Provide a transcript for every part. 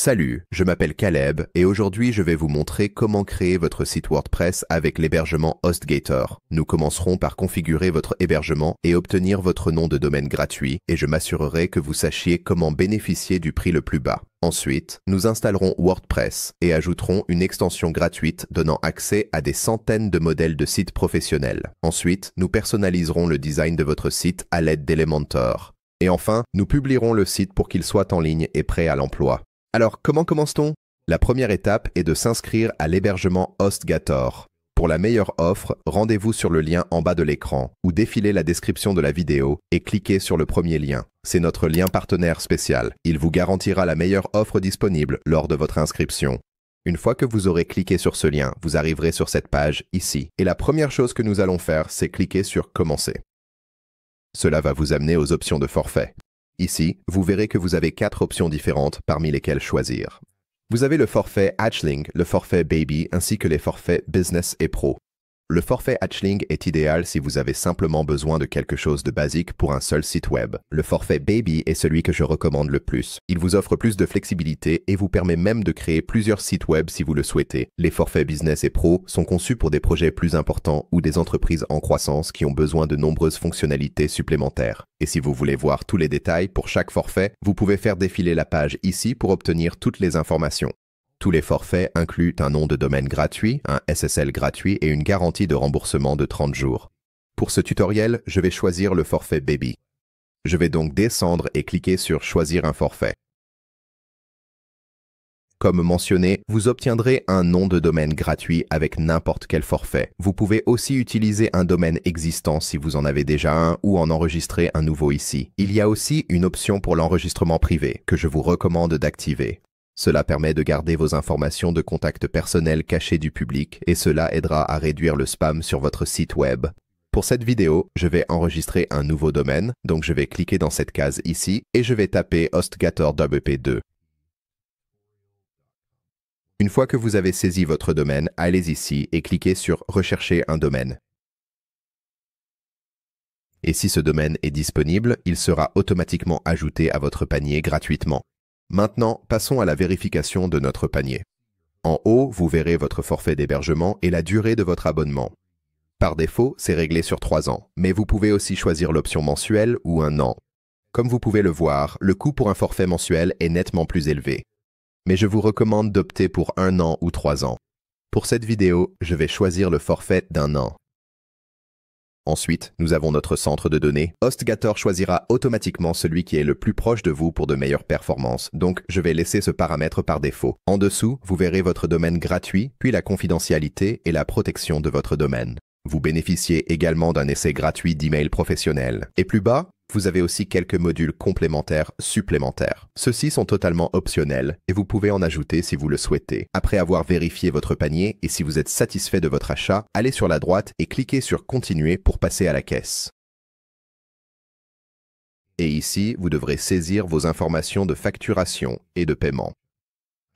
Salut, je m'appelle Caleb et aujourd'hui je vais vous montrer comment créer votre site WordPress avec l'hébergement HostGator. Nous commencerons par configurer votre hébergement et obtenir votre nom de domaine gratuit et je m'assurerai que vous sachiez comment bénéficier du prix le plus bas. Ensuite, nous installerons WordPress et ajouterons une extension gratuite donnant accès à des centaines de modèles de sites professionnels. Ensuite, nous personnaliserons le design de votre site à l'aide d'Elementor. Et enfin, nous publierons le site pour qu'il soit en ligne et prêt à l'emploi. Alors, comment commence-t-on? La première étape est de s'inscrire à l'hébergement HostGator. Pour la meilleure offre, rendez-vous sur le lien en bas de l'écran ou défilez la description de la vidéo et cliquez sur le premier lien. C'est notre lien partenaire spécial. Il vous garantira la meilleure offre disponible lors de votre inscription. Une fois que vous aurez cliqué sur ce lien, vous arriverez sur cette page ici. Et la première chose que nous allons faire, c'est cliquer sur Commencer. Cela va vous amener aux options de forfait. Ici, vous verrez que vous avez 4 options différentes parmi lesquelles choisir. Vous avez le forfait Hatchling, le forfait Baby ainsi que les forfaits Business et Pro. Le forfait Hatchling est idéal si vous avez simplement besoin de quelque chose de basique pour un seul site web. Le forfait Baby est celui que je recommande le plus. Il vous offre plus de flexibilité et vous permet même de créer plusieurs sites web si vous le souhaitez. Les forfaits Business et Pro sont conçus pour des projets plus importants ou des entreprises en croissance qui ont besoin de nombreuses fonctionnalités supplémentaires. Et si vous voulez voir tous les détails pour chaque forfait, vous pouvez faire défiler la page ici pour obtenir toutes les informations. Tous les forfaits incluent un nom de domaine gratuit, un SSL gratuit et une garantie de remboursement de 30 jours. Pour ce tutoriel, je vais choisir le forfait Baby. Je vais donc descendre et cliquer sur Choisir un forfait. Comme mentionné, vous obtiendrez un nom de domaine gratuit avec n'importe quel forfait. Vous pouvez aussi utiliser un domaine existant si vous en avez déjà un ou en enregistrer un nouveau ici. Il y a aussi une option pour l'enregistrement privé que je vous recommande d'activer. Cela permet de garder vos informations de contact personnel cachées du public et cela aidera à réduire le spam sur votre site web. Pour cette vidéo, je vais enregistrer un nouveau domaine, donc je vais cliquer dans cette case ici et je vais taper HostGatorWP2. Une fois que vous avez saisi votre domaine, allez ici et cliquez sur Rechercher un domaine. Et si ce domaine est disponible, il sera automatiquement ajouté à votre panier gratuitement. Maintenant, passons à la vérification de notre panier. En haut, vous verrez votre forfait d'hébergement et la durée de votre abonnement. Par défaut, c'est réglé sur 3 ans, mais vous pouvez aussi choisir l'option mensuelle ou un an. Comme vous pouvez le voir, le coût pour un forfait mensuel est nettement plus élevé. Mais je vous recommande d'opter pour 1 an ou 3 ans. Pour cette vidéo, je vais choisir le forfait d'1 an. Ensuite, nous avons notre centre de données. HostGator choisira automatiquement celui qui est le plus proche de vous pour de meilleures performances, donc je vais laisser ce paramètre par défaut. En dessous, vous verrez votre domaine gratuit, puis la confidentialité et la protection de votre domaine. Vous bénéficiez également d'un essai gratuit d'email professionnel. Et plus bas, vous avez aussi quelques modules complémentaires supplémentaires. Ceux-ci sont totalement optionnels et vous pouvez en ajouter si vous le souhaitez. Après avoir vérifié votre panier et si vous êtes satisfait de votre achat, allez sur la droite et cliquez sur Continuer pour passer à la caisse. Et ici, vous devrez saisir vos informations de facturation et de paiement.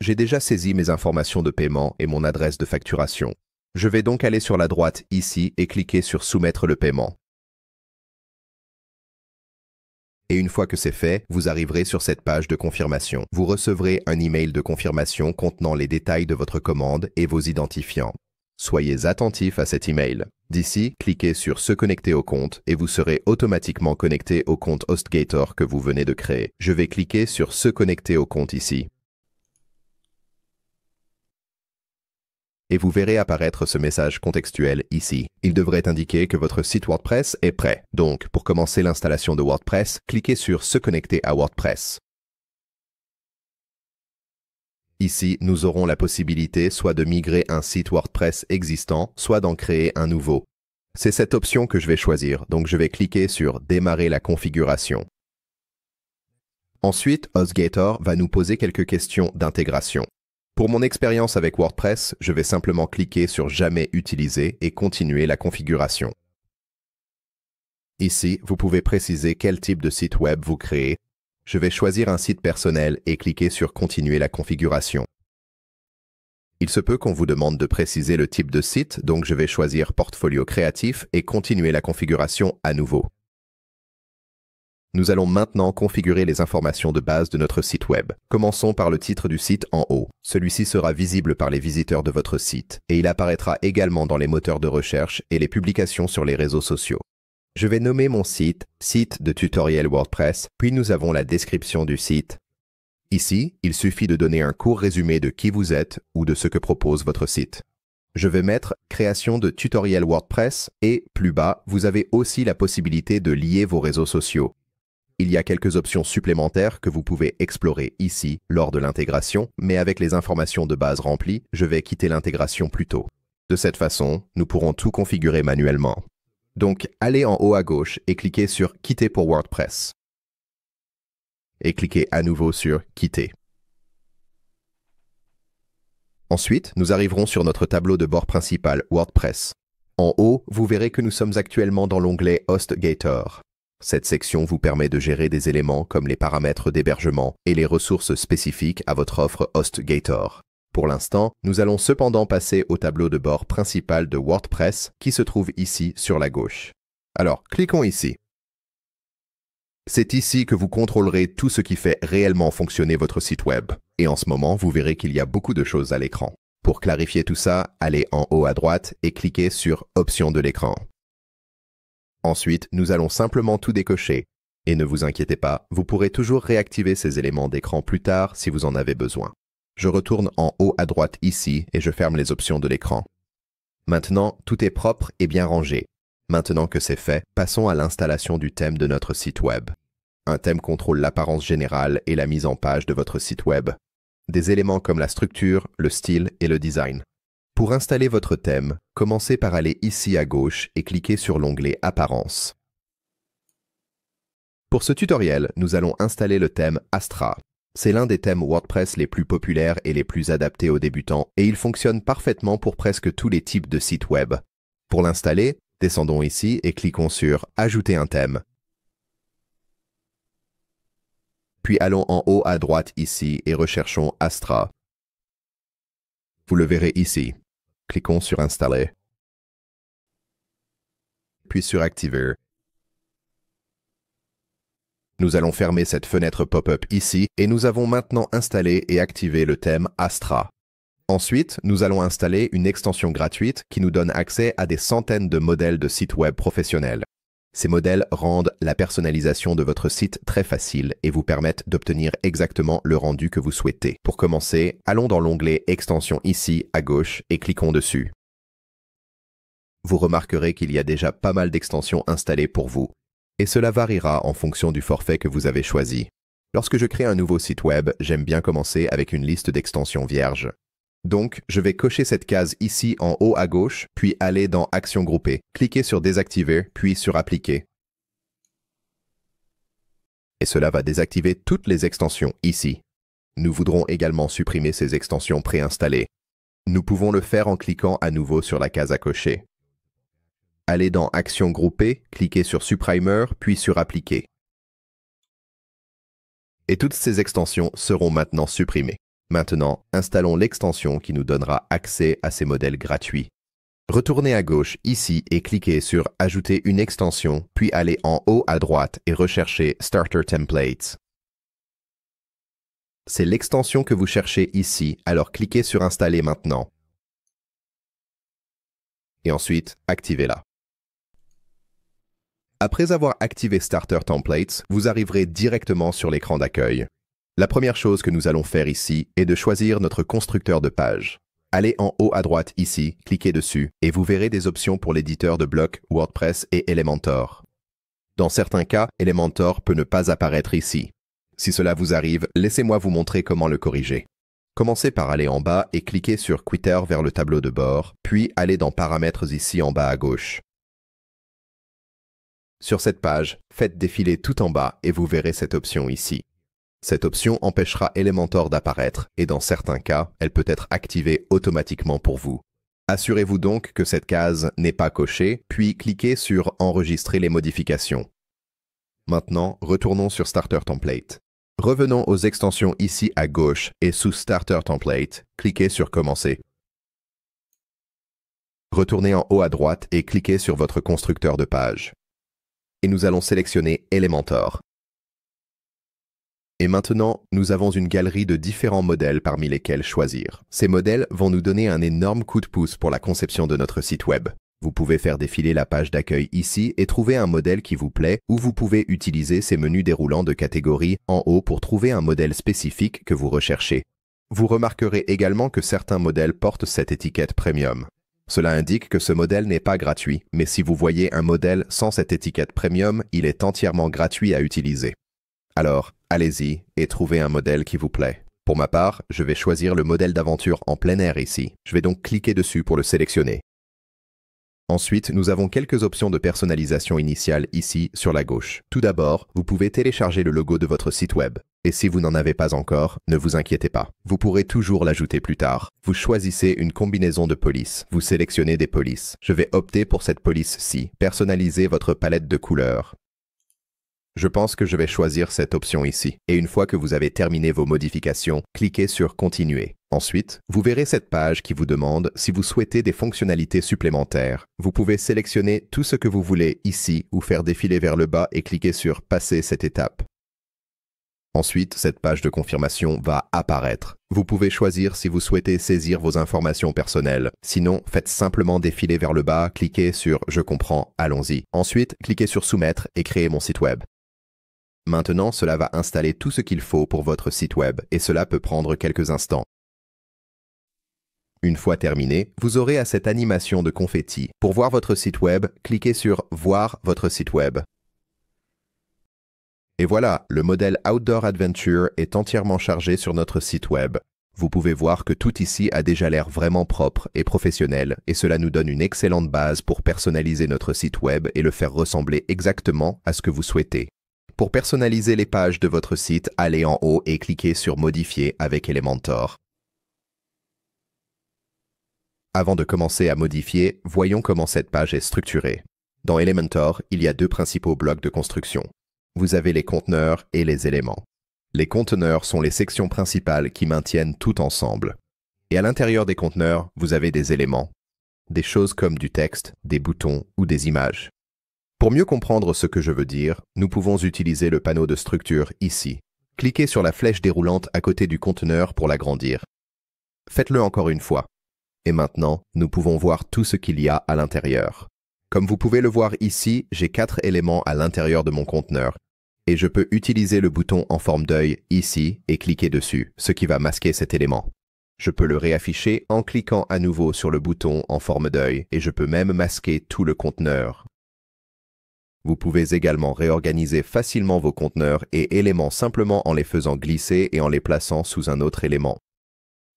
J'ai déjà saisi mes informations de paiement et mon adresse de facturation. Je vais donc aller sur la droite ici et cliquer sur Soumettre le paiement. Et une fois que c'est fait, vous arriverez sur cette page de confirmation. Vous recevrez un email de confirmation contenant les détails de votre commande et vos identifiants. Soyez attentifs à cet email. D'ici, cliquez sur Se connecter au compte et vous serez automatiquement connecté au compte HostGator que vous venez de créer. Je vais cliquer sur Se connecter au compte ici. Et vous verrez apparaître ce message contextuel ici. Il devrait indiquer que votre site WordPress est prêt. Donc, pour commencer l'installation de WordPress, cliquez sur Se connecter à WordPress. Ici, nous aurons la possibilité soit de migrer un site WordPress existant, soit d'en créer un nouveau. C'est cette option que je vais choisir, donc je vais cliquer sur Démarrer la configuration. Ensuite, HostGator va nous poser quelques questions d'intégration. Pour mon expérience avec WordPress, je vais simplement cliquer sur Jamais utiliser et continuer la configuration. Ici, vous pouvez préciser quel type de site web vous créez. Je vais choisir un site personnel et cliquer sur Continuer la configuration. Il se peut qu'on vous demande de préciser le type de site, donc je vais choisir Portfolio créatif et continuer la configuration à nouveau. Nous allons maintenant configurer les informations de base de notre site web. Commençons par le titre du site en haut. Celui-ci sera visible par les visiteurs de votre site et il apparaîtra également dans les moteurs de recherche et les publications sur les réseaux sociaux. Je vais nommer mon site « Site de tutoriel WordPress », puis nous avons la description du site. Ici, il suffit de donner un court résumé de qui vous êtes ou de ce que propose votre site. Je vais mettre « Création de tutoriel WordPress » et, plus bas, vous avez aussi la possibilité de lier vos réseaux sociaux. Il y a quelques options supplémentaires que vous pouvez explorer ici lors de l'intégration, mais avec les informations de base remplies, je vais quitter l'intégration plus tôt. De cette façon, nous pourrons tout configurer manuellement. Donc, allez en haut à gauche et cliquez sur « Quitter pour WordPress » et cliquez à nouveau sur « Quitter ». Ensuite, nous arriverons sur notre tableau de bord principal WordPress. En haut, vous verrez que nous sommes actuellement dans l'onglet HostGator. Cette section vous permet de gérer des éléments comme les paramètres d'hébergement et les ressources spécifiques à votre offre HostGator. Pour l'instant, nous allons cependant passer au tableau de bord principal de WordPress qui se trouve ici sur la gauche. Alors, cliquons ici. C'est ici que vous contrôlerez tout ce qui fait réellement fonctionner votre site web. Et en ce moment, vous verrez qu'il y a beaucoup de choses à l'écran. Pour clarifier tout ça, allez en haut à droite et cliquez sur « Options de l'écran ». Ensuite, nous allons simplement tout décocher. Et ne vous inquiétez pas, vous pourrez toujours réactiver ces éléments d'écran plus tard si vous en avez besoin. Je retourne en haut à droite ici et je ferme les options de l'écran. Maintenant, tout est propre et bien rangé. Maintenant que c'est fait, passons à l'installation du thème de notre site web. Un thème contrôle l'apparence générale et la mise en page de votre site web. Des éléments comme la structure, le style et le design. Pour installer votre thème, commencez par aller ici à gauche et cliquez sur l'onglet « Apparence ». Pour ce tutoriel, nous allons installer le thème Astra. C'est l'un des thèmes WordPress les plus populaires et les plus adaptés aux débutants et il fonctionne parfaitement pour presque tous les types de sites web. Pour l'installer, descendons ici et cliquons sur « Ajouter un thème ». Puis allons en haut à droite ici et recherchons Astra. Vous le verrez ici. Cliquons sur Installer. Puis sur Activer. Nous allons fermer cette fenêtre pop-up ici et nous avons maintenant installé et activé le thème Astra. Ensuite, nous allons installer une extension gratuite qui nous donne accès à des centaines de modèles de sites web professionnels. Ces modèles rendent la personnalisation de votre site très facile et vous permettent d'obtenir exactement le rendu que vous souhaitez. Pour commencer, allons dans l'onglet Extensions ici à gauche et cliquons dessus. Vous remarquerez qu'il y a déjà pas mal d'extensions installées pour vous. Et cela variera en fonction du forfait que vous avez choisi. Lorsque je crée un nouveau site web, j'aime bien commencer avec une liste d'extensions vierges. Donc, je vais cocher cette case ici en haut à gauche, puis aller dans Actions groupées. Cliquez sur Désactiver, puis sur Appliquer. Et cela va désactiver toutes les extensions ici. Nous voudrons également supprimer ces extensions préinstallées. Nous pouvons le faire en cliquant à nouveau sur la case à cocher. Allez dans Actions groupées, cliquez sur Supprimer, puis sur Appliquer. Et toutes ces extensions seront maintenant supprimées. Maintenant, installons l'extension qui nous donnera accès à ces modèles gratuits. Retournez à gauche ici et cliquez sur « Ajouter une extension », puis allez en haut à droite et recherchez « Starter Templates ». C'est l'extension que vous cherchez ici, alors cliquez sur « Installer maintenant ». Et ensuite, activez-la. Après avoir activé Starter Templates, vous arriverez directement sur l'écran d'accueil. La première chose que nous allons faire ici est de choisir notre constructeur de page. Allez en haut à droite ici, cliquez dessus, et vous verrez des options pour l'éditeur de blocs WordPress et Elementor. Dans certains cas, Elementor peut ne pas apparaître ici. Si cela vous arrive, laissez-moi vous montrer comment le corriger. Commencez par aller en bas et cliquez sur Quitter vers le tableau de bord, puis allez dans Paramètres ici en bas à gauche. Sur cette page, faites défiler tout en bas et vous verrez cette option ici. Cette option empêchera Elementor d'apparaître et dans certains cas, elle peut être activée automatiquement pour vous. Assurez-vous donc que cette case n'est pas cochée, puis cliquez sur « Enregistrer les modifications ». Maintenant, retournons sur Starter Template. Revenons aux extensions ici à gauche et sous Starter Template, cliquez sur « Commencer ». Retournez en haut à droite et cliquez sur votre constructeur de page. Et nous allons sélectionner Elementor. Et maintenant, nous avons une galerie de différents modèles parmi lesquels choisir. Ces modèles vont nous donner un énorme coup de pouce pour la conception de notre site web. Vous pouvez faire défiler la page d'accueil ici et trouver un modèle qui vous plaît, ou vous pouvez utiliser ces menus déroulants de catégorie en haut pour trouver un modèle spécifique que vous recherchez. Vous remarquerez également que certains modèles portent cette étiquette Premium. Cela indique que ce modèle n'est pas gratuit, mais si vous voyez un modèle sans cette étiquette Premium, il est entièrement gratuit à utiliser. Alors, allez-y et trouvez un modèle qui vous plaît. Pour ma part, je vais choisir le modèle d'aventure en plein air ici. Je vais donc cliquer dessus pour le sélectionner. Ensuite, nous avons quelques options de personnalisation initiale ici sur la gauche. Tout d'abord, vous pouvez télécharger le logo de votre site web. Et si vous n'en avez pas encore, ne vous inquiétez pas. Vous pourrez toujours l'ajouter plus tard. Vous choisissez une combinaison de polices. Vous sélectionnez des polices. Je vais opter pour cette police-ci. Personnalisez votre palette de couleurs. Je pense que je vais choisir cette option ici. Et une fois que vous avez terminé vos modifications, cliquez sur Continuer. Ensuite, vous verrez cette page qui vous demande si vous souhaitez des fonctionnalités supplémentaires. Vous pouvez sélectionner tout ce que vous voulez ici ou faire défiler vers le bas et cliquer sur Passer cette étape. Ensuite, cette page de confirmation va apparaître. Vous pouvez choisir si vous souhaitez saisir vos informations personnelles. Sinon, faites simplement défiler vers le bas, cliquez sur « Je comprends, allons-y ». Ensuite, cliquez sur « Soumettre » et créer mon site web. Maintenant, cela va installer tout ce qu'il faut pour votre site web et cela peut prendre quelques instants. Une fois terminé, vous aurez à cette animation de confetti. Pour voir votre site web, cliquez sur « Voir votre site web ». Et voilà, le modèle Outdoor Adventure est entièrement chargé sur notre site web. Vous pouvez voir que tout ici a déjà l'air vraiment propre et professionnel et cela nous donne une excellente base pour personnaliser notre site web et le faire ressembler exactement à ce que vous souhaitez. Pour personnaliser les pages de votre site, allez en haut et cliquez sur « Modifier » avec Elementor. Avant de commencer à modifier, voyons comment cette page est structurée. Dans Elementor, il y a deux principaux blocs de construction. Vous avez les conteneurs et les éléments. Les conteneurs sont les sections principales qui maintiennent tout ensemble. Et à l'intérieur des conteneurs, vous avez des éléments, des choses comme du texte, des boutons ou des images. Pour mieux comprendre ce que je veux dire, nous pouvons utiliser le panneau de structure ici. Cliquez sur la flèche déroulante à côté du conteneur pour l'agrandir. Faites-le encore une fois. Et maintenant, nous pouvons voir tout ce qu'il y a à l'intérieur. Comme vous pouvez le voir ici, j'ai 4 éléments à l'intérieur de mon conteneur. Et je peux utiliser le bouton en forme d'œil ici et cliquer dessus, ce qui va masquer cet élément. Je peux le réafficher en cliquant à nouveau sur le bouton en forme d'œil et je peux même masquer tout le conteneur. Vous pouvez également réorganiser facilement vos conteneurs et éléments simplement en les faisant glisser et en les plaçant sous un autre élément.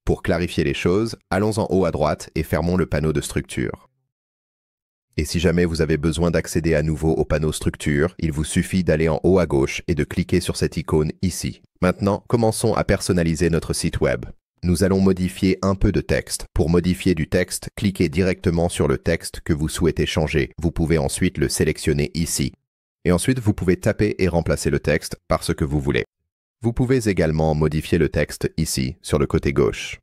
Pour clarifier les choses, allons en haut à droite et fermons le panneau de structure. Et si jamais vous avez besoin d'accéder à nouveau au panneau structure, il vous suffit d'aller en haut à gauche et de cliquer sur cette icône ici. Maintenant, commençons à personnaliser notre site web. Nous allons modifier un peu de texte. Pour modifier du texte, cliquez directement sur le texte que vous souhaitez changer. Vous pouvez ensuite le sélectionner ici. Et ensuite, vous pouvez taper et remplacer le texte par ce que vous voulez. Vous pouvez également modifier le texte ici, sur le côté gauche.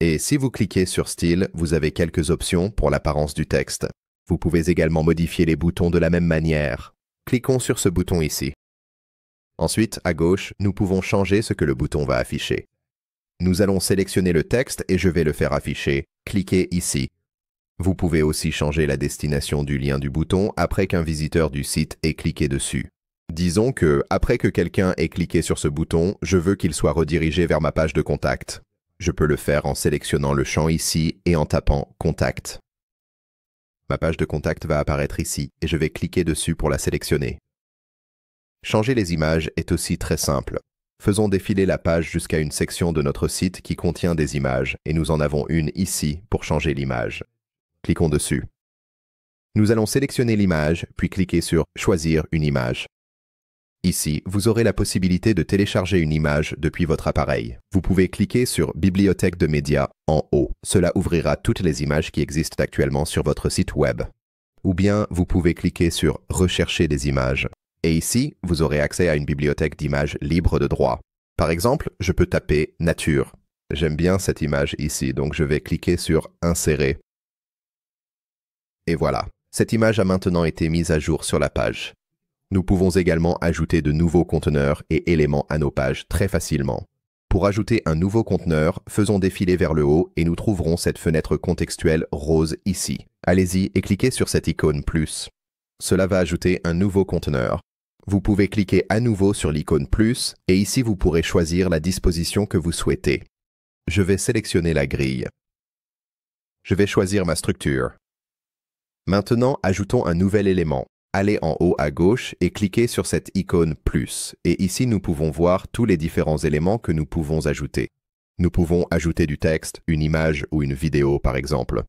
Et si vous cliquez sur Style, vous avez quelques options pour l'apparence du texte. Vous pouvez également modifier les boutons de la même manière. Cliquons sur ce bouton ici. Ensuite, à gauche, nous pouvons changer ce que le bouton va afficher. Nous allons sélectionner le texte et je vais le faire afficher. Cliquez ici. Vous pouvez aussi changer la destination du lien du bouton après qu'un visiteur du site ait cliqué dessus. Disons que, après que quelqu'un ait cliqué sur ce bouton, je veux qu'il soit redirigé vers ma page de contact. Je peux le faire en sélectionnant le champ ici et en tapant « Contact ». Ma page de contact va apparaître ici et je vais cliquer dessus pour la sélectionner. Changer les images est aussi très simple. Faisons défiler la page jusqu'à une section de notre site qui contient des images et nous en avons une ici pour changer l'image. Cliquons dessus. Nous allons sélectionner l'image puis cliquer sur « Choisir une image ». Ici, vous aurez la possibilité de télécharger une image depuis votre appareil. Vous pouvez cliquer sur « Bibliothèque de médias » en haut. Cela ouvrira toutes les images qui existent actuellement sur votre site web. Ou bien, vous pouvez cliquer sur « Rechercher des images ». Et ici, vous aurez accès à une bibliothèque d'images libres de droit. Par exemple, je peux taper « Nature ». J'aime bien cette image ici, donc je vais cliquer sur « Insérer ». Et voilà, cette image a maintenant été mise à jour sur la page. Nous pouvons également ajouter de nouveaux conteneurs et éléments à nos pages très facilement. Pour ajouter un nouveau conteneur, faisons défiler vers le haut et nous trouverons cette fenêtre contextuelle rose ici. Allez-y et cliquez sur cette icône plus. Cela va ajouter un nouveau conteneur. Vous pouvez cliquer à nouveau sur l'icône plus et ici vous pourrez choisir la disposition que vous souhaitez. Je vais sélectionner la grille. Je vais choisir ma structure. Maintenant, ajoutons un nouvel élément. Allez en haut à gauche et cliquez sur cette icône plus. Et ici, nous pouvons voir tous les différents éléments que nous pouvons ajouter. Nous pouvons ajouter du texte, une image ou une vidéo par exemple.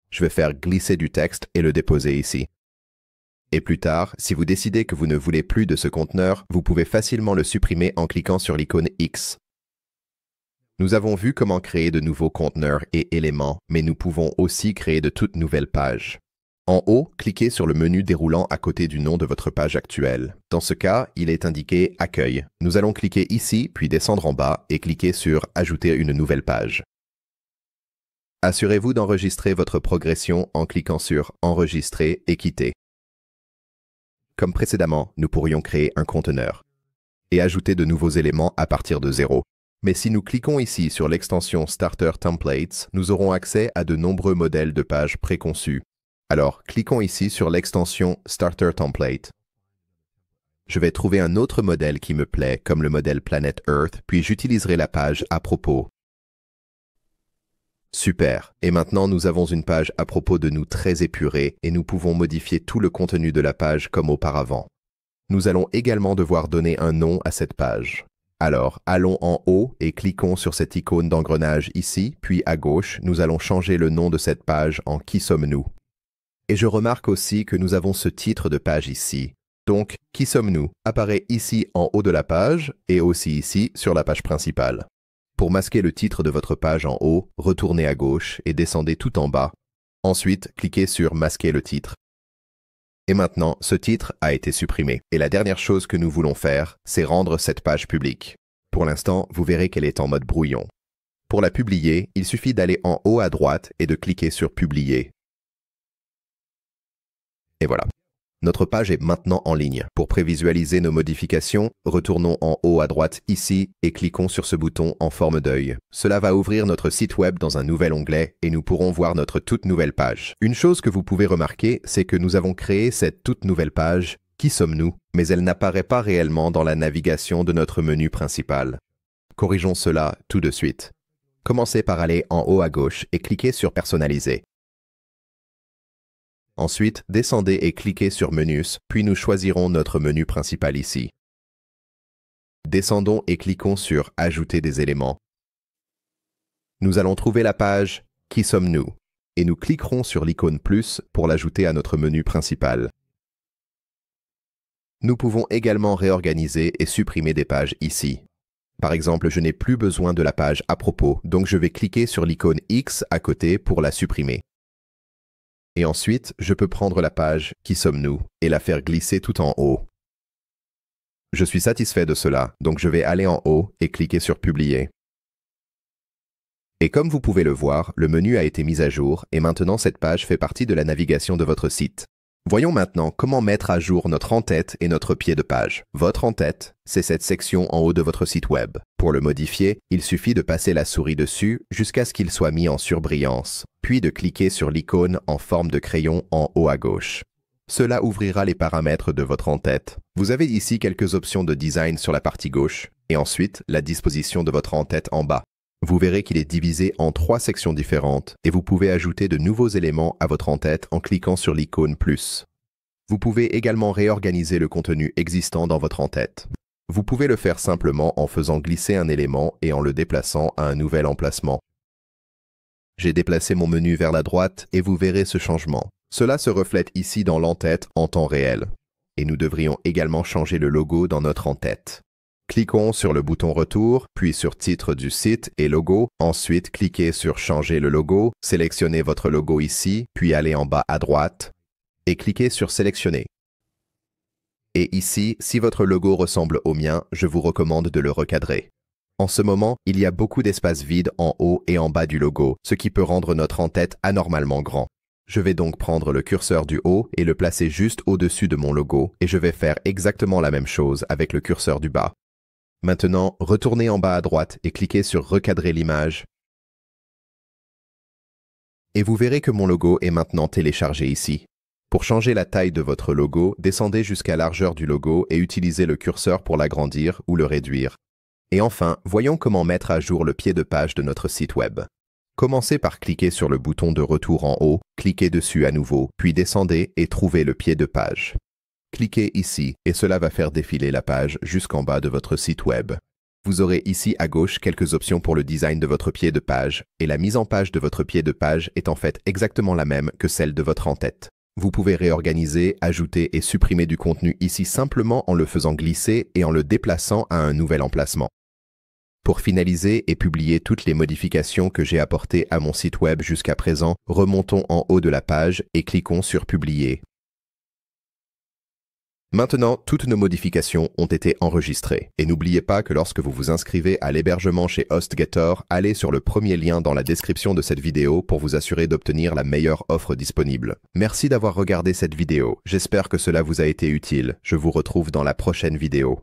Je vais faire glisser du texte et le déposer ici. Et plus tard, si vous décidez que vous ne voulez plus de ce conteneur, vous pouvez facilement le supprimer en cliquant sur l'icône X. Nous avons vu comment créer de nouveaux conteneurs et éléments, mais nous pouvons aussi créer de toutes nouvelles pages. En haut, cliquez sur le menu déroulant à côté du nom de votre page actuelle. Dans ce cas, il est indiqué « Accueil ». Nous allons cliquer ici, puis descendre en bas et cliquer sur « Ajouter une nouvelle page ». Assurez-vous d'enregistrer votre progression en cliquant sur « Enregistrer » et « Quitter ». Comme précédemment, nous pourrions créer un conteneur et ajouter de nouveaux éléments à partir de zéro. Mais si nous cliquons ici sur l'extension Starter Templates, nous aurons accès à de nombreux modèles de pages préconçus. Alors, cliquons ici sur l'extension Starter Template. Je vais trouver un autre modèle qui me plaît, comme le modèle Planet Earth, puis j'utiliserai la page à propos. Super. Et maintenant, nous avons une page à propos de nous très épurée et nous pouvons modifier tout le contenu de la page comme auparavant. Nous allons également devoir donner un nom à cette page. Alors, allons en haut et cliquons sur cette icône d'engrenage ici, puis à gauche, nous allons changer le nom de cette page en « Qui sommes-nous » ? Et je remarque aussi que nous avons ce titre de page ici. Donc, « Qui sommes-nous » apparaît ici en haut de la page et aussi ici sur la page principale. Pour masquer le titre de votre page en haut, retournez à gauche et descendez tout en bas. Ensuite, cliquez sur « Masquer le titre ». Et maintenant, ce titre a été supprimé. Et la dernière chose que nous voulons faire, c'est rendre cette page publique. Pour l'instant, vous verrez qu'elle est en mode brouillon. Pour la publier, il suffit d'aller en haut à droite et de cliquer sur « Publier ». Et voilà. Notre page est maintenant en ligne. Pour prévisualiser nos modifications, retournons en haut à droite ici et cliquons sur ce bouton en forme d'œil. Cela va ouvrir notre site web dans un nouvel onglet et nous pourrons voir notre toute nouvelle page. Une chose que vous pouvez remarquer, c'est que nous avons créé cette toute nouvelle page « Qui sommes-nous ?», mais elle n'apparaît pas réellement dans la navigation de notre menu principal. Corrigeons cela tout de suite. Commencez par aller en haut à gauche et cliquez sur « Personnaliser ». Ensuite, descendez et cliquez sur Menus, puis nous choisirons notre menu principal ici. Descendons et cliquons sur Ajouter des éléments. Nous allons trouver la page Qui sommes-nous ? Et nous cliquerons sur l'icône plus pour l'ajouter à notre menu principal. Nous pouvons également réorganiser et supprimer des pages ici. Par exemple, je n'ai plus besoin de la page à propos, donc je vais cliquer sur l'icône X à côté pour la supprimer. Et ensuite, je peux prendre la page « Qui sommes-nous » et la faire glisser tout en haut. Je suis satisfait de cela, donc je vais aller en haut et cliquer sur « Publier ». Et comme vous pouvez le voir, le menu a été mis à jour et maintenant cette page fait partie de la navigation de votre site. Voyons maintenant comment mettre à jour notre en-tête et notre pied de page. Votre en-tête, c'est cette section en haut de votre site web. Pour le modifier, il suffit de passer la souris dessus jusqu'à ce qu'il soit mis en surbrillance, puis de cliquer sur l'icône en forme de crayon en haut à gauche. Cela ouvrira les paramètres de votre en-tête. Vous avez ici quelques options de design sur la partie gauche, et ensuite la disposition de votre en-tête en bas. Vous verrez qu'il est divisé en 3 sections différentes et vous pouvez ajouter de nouveaux éléments à votre en-tête en cliquant sur l'icône plus. Vous pouvez également réorganiser le contenu existant dans votre en-tête. Vous pouvez le faire simplement en faisant glisser un élément et en le déplaçant à un nouvel emplacement. J'ai déplacé mon menu vers la droite et vous verrez ce changement. Cela se reflète ici dans l'en-tête en temps réel. Et nous devrions également changer le logo dans notre en-tête. Cliquons sur le bouton Retour, puis sur Titre du site et Logo. Ensuite, cliquez sur Changer le logo, sélectionnez votre logo ici, puis allez en bas à droite et cliquez sur Sélectionner. Et ici, si votre logo ressemble au mien, je vous recommande de le recadrer. En ce moment, il y a beaucoup d'espace vide en haut et en bas du logo, ce qui peut rendre notre en-tête anormalement grand. Je vais donc prendre le curseur du haut et le placer juste au-dessus de mon logo, et je vais faire exactement la même chose avec le curseur du bas. Maintenant, retournez en bas à droite et cliquez sur Recadrer l'image. Et vous verrez que mon logo est maintenant téléchargé ici. Pour changer la taille de votre logo, descendez jusqu'à la largeur du logo et utilisez le curseur pour l'agrandir ou le réduire. Et enfin, voyons comment mettre à jour le pied de page de notre site web. Commencez par cliquer sur le bouton de retour en haut, cliquez dessus à nouveau, puis descendez et trouvez le pied de page. Cliquez ici et cela va faire défiler la page jusqu'en bas de votre site web. Vous aurez ici à gauche quelques options pour le design de votre pied de page, et la mise en page de votre pied de page est en fait exactement la même que celle de votre en-tête. Vous pouvez réorganiser, ajouter et supprimer du contenu ici simplement en le faisant glisser et en le déplaçant à un nouvel emplacement. Pour finaliser et publier toutes les modifications que j'ai apportées à mon site web jusqu'à présent, remontons en haut de la page et cliquons sur Publier. Maintenant, toutes nos modifications ont été enregistrées. Et n'oubliez pas que lorsque vous vous inscrivez à l'hébergement chez HostGator, allez sur le premier lien dans la description de cette vidéo pour vous assurer d'obtenir la meilleure offre disponible. Merci d'avoir regardé cette vidéo. J'espère que cela vous a été utile. Je vous retrouve dans la prochaine vidéo.